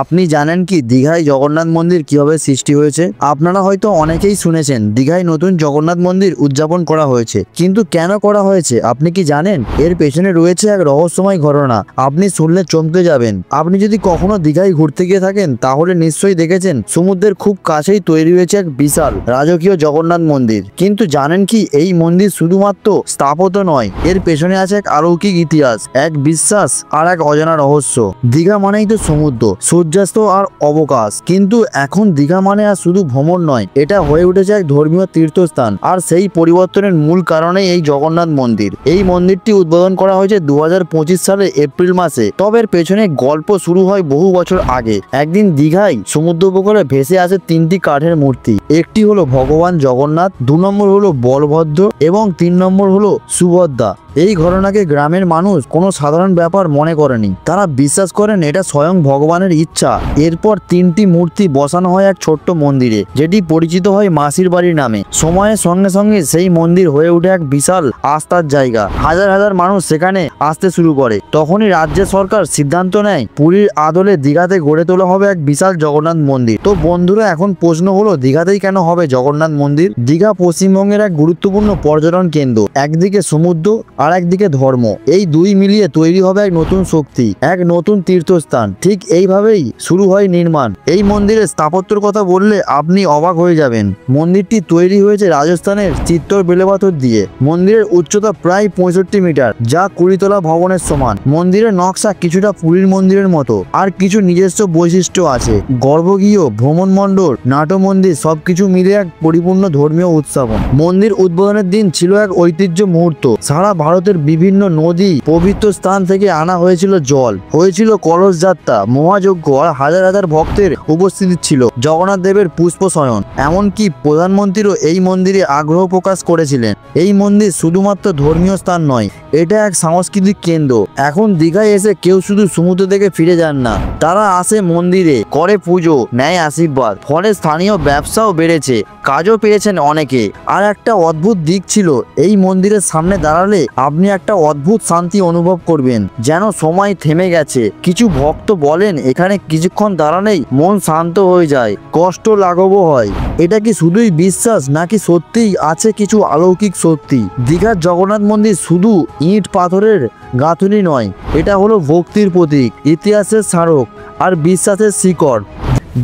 আপনি জানেন কি দীঘায় জগন্নাথ মন্দির কিভাবে সৃষ্টি হয়েছে? আপনারা হয়তো অনেকেই শুনেছেন দীঘায় নতুন জগন্নাথ মন্দির উদযাপন করা হয়েছে, কিন্তু কেন করা হয়েছে আপনি কি জানেন? এর পেছনে রয়েছে এক রহস্যময় ঘটনা, আপনি শুনলে চমকে যাবেন। আপনি যদি কখনো দীঘায় ঘুরতে গিয়ে থাকেন তাহলে নিশ্চয়ই দেখেছেন সমুদ্রের খুব কাছেই তৈরি হয়েছে এক বিশাল রাজকীয় জগন্নাথ মন্দির। কিন্তু জানেন কি এই মন্দির শুধুমাত্র স্থাপত্য নয়, এর পেছনে আছে এক অলৌকিক ইতিহাস, এক বিশ্বাস আর এক অজানা রহস্য। দীঘা মানেই তো সমুদ্র, সূর্যাস্ত আর অবকাশ, কিন্তু এখন দীঘা মানে আর শুধু ভ্রমণ নয়, এটা হয়ে উঠেছে এক ধর্মীয় তীর্থস্থান। আর সেই পরিবর্তনের মূল কারণেই এই জগন্নাথ মন্দির। এই মন্দিরটি উদ্বোধন করা হয়েছে 2025 সালের এপ্রিল মাসে। তবে এর পেছনে গল্প শুরু হয় বহু বছর আগে। একদিন দীঘায় সমুদ্র উপকূলে ভেসে আসে তিনটি কাঠের মূর্তি। একটি হলো ভগবান জগন্নাথ, 2 নম্বর হলো বলভদ্র এবং 3 নম্বর হলো সুভদ্রা। এই ঘটনাকে গ্রামের মানুষ কোনো সাধারণ ব্যাপার মনে করেনি, তারা বিশ্বাস করেন এটা স্বয়ং ভগবানের ইচ্ছা। এরপর 3টি মূর্তি বসানো হয় এক ছোট্ট মন্দিরে, যেটি পরিচিত হয় মাসির বাড়ির নামে। সময়ের সঙ্গে সঙ্গে সেই মন্দির হয়ে ওঠে এক বিশাল আস্থার জায়গা। হাজার হাজার মানুষ সেখানে আসতে শুরু করে। তখনই রাজ্য সরকার সিদ্ধান্ত নেয় পুরীর আদলে দীঘাতে গড়ে তোলা হবে এক বিশাল জগন্নাথ মন্দির। তো বন্ধুরা, এখন প্রশ্ন হলো দীঘাতেই কেন হবে জগন্নাথ মন্দির? দীঘা পশ্চিমবঙ্গের এক গুরুত্বপূর্ণ পর্যটন কেন্দ্র। একদিকে সমুদ্র আর একদিকে ধর্ম, এই দুই মিলিয়ে তৈরি হবে এক নতুন শক্তি, এক নতুন তীর্থস্থান। ঠিক এইভাবেই শুরু হয় নির্মাণ। এই মন্দিরের স্থাপত্যের কথা বললে আপনি অবাক হয়ে যাবেন। মন্দিরটি তৈরি হয়েছে রাজস্থানের চিত্তর বেলেপাথর দিয়ে। মন্দিরের উচ্চতা প্রায় 65 মিটার, যা 20 তলা ভবনের সমান। মন্দিরের নকশা কিছুটা পুরীর মন্দিরের মতো, আর কিছু নিজস্ব বৈশিষ্ট্য আছে। গর্ভগৃহ, ভ্রমণ মণ্ডপ, নাট্য মন্দির সবকিছু মিলে এক পরিপূর্ণ ধর্মীয় উৎসবন। মন্দির উদ্বোধনের দিন ছিল এক ঐতিহ্য মুহূর্ত। সারা ভারতের বিভিন্ন নদী, পবিত্র স্থান থেকে আনা হয়েছিল জল, হয়েছিল কলস যাত্রা, মহাযজ্ঞ আর হাজার হাজার ভক্তের উপস্থিতি ছিল। জগন্নাথ দেবের পুষ্প শয়ন, এমনকি প্রধানমন্ত্রীও এই মন্দিরে আগ্রহ প্রকাশ করেছিলেন। এই মন্দির শুধুমাত্র ধর্মীয় স্থান নয়, এটা এক সাংস্কৃতিক কেন্দ্র। এখন দীঘায় এসে কেউ শুধু সমুদ্র থেকে ফিরে যান না, তারা আসে মন্দিরে, করে পুজো, নেয় আশীর্বাদ। ফলে স্থানীয় ব্যবসাও বেড়েছে, কাজও পেয়েছেন অনেকে। আর একটা অদ্ভুত দিক ছিল, এই মন্দিরের সামনে দাঁড়ালে আপনি একটা অদ্ভুত শান্তি অনুভব করবেন, যেন সময় থেমে গেছে। কিছু ভক্ত বলেন এখানে কিছুক্ষণ দাঁড়ালেই মন শান্ত হয়ে যায়, কষ্ট লাঘবও হয়। এটা কি শুধুই বিশ্বাস, নাকি সত্যিই আছে কিছু অলৌকিক শক্তি? দীঘার জগন্নাথ মন্দির শুধু ইট পাথরের গাঁথুনি নয়, এটা হলো ভক্তির প্রতীক, ইতিহাসের স্মারক আর বিশ্বাসের শিকড়।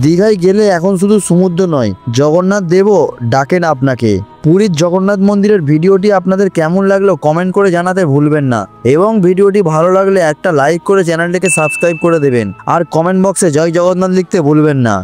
দীঘায় গেলে এখন শুধু সমুদ্র নয়, জগন্নাথ দেবও ডাকেন আপনাকে। পুরীর জগন্নাথ মন্দিরের ভিডিওটি আপনাদের কেমন লাগলো কমেন্ট করে জানাতে ভুলবেন না, এবং ভিডিওটি ভালো লাগলে একটা লাইক করে চ্যানেলটিকে সাবস্ক্রাইব করে দেবেন, আর কমেন্ট বক্সে জয় জগন্নাথ লিখতে ভুলবেন না।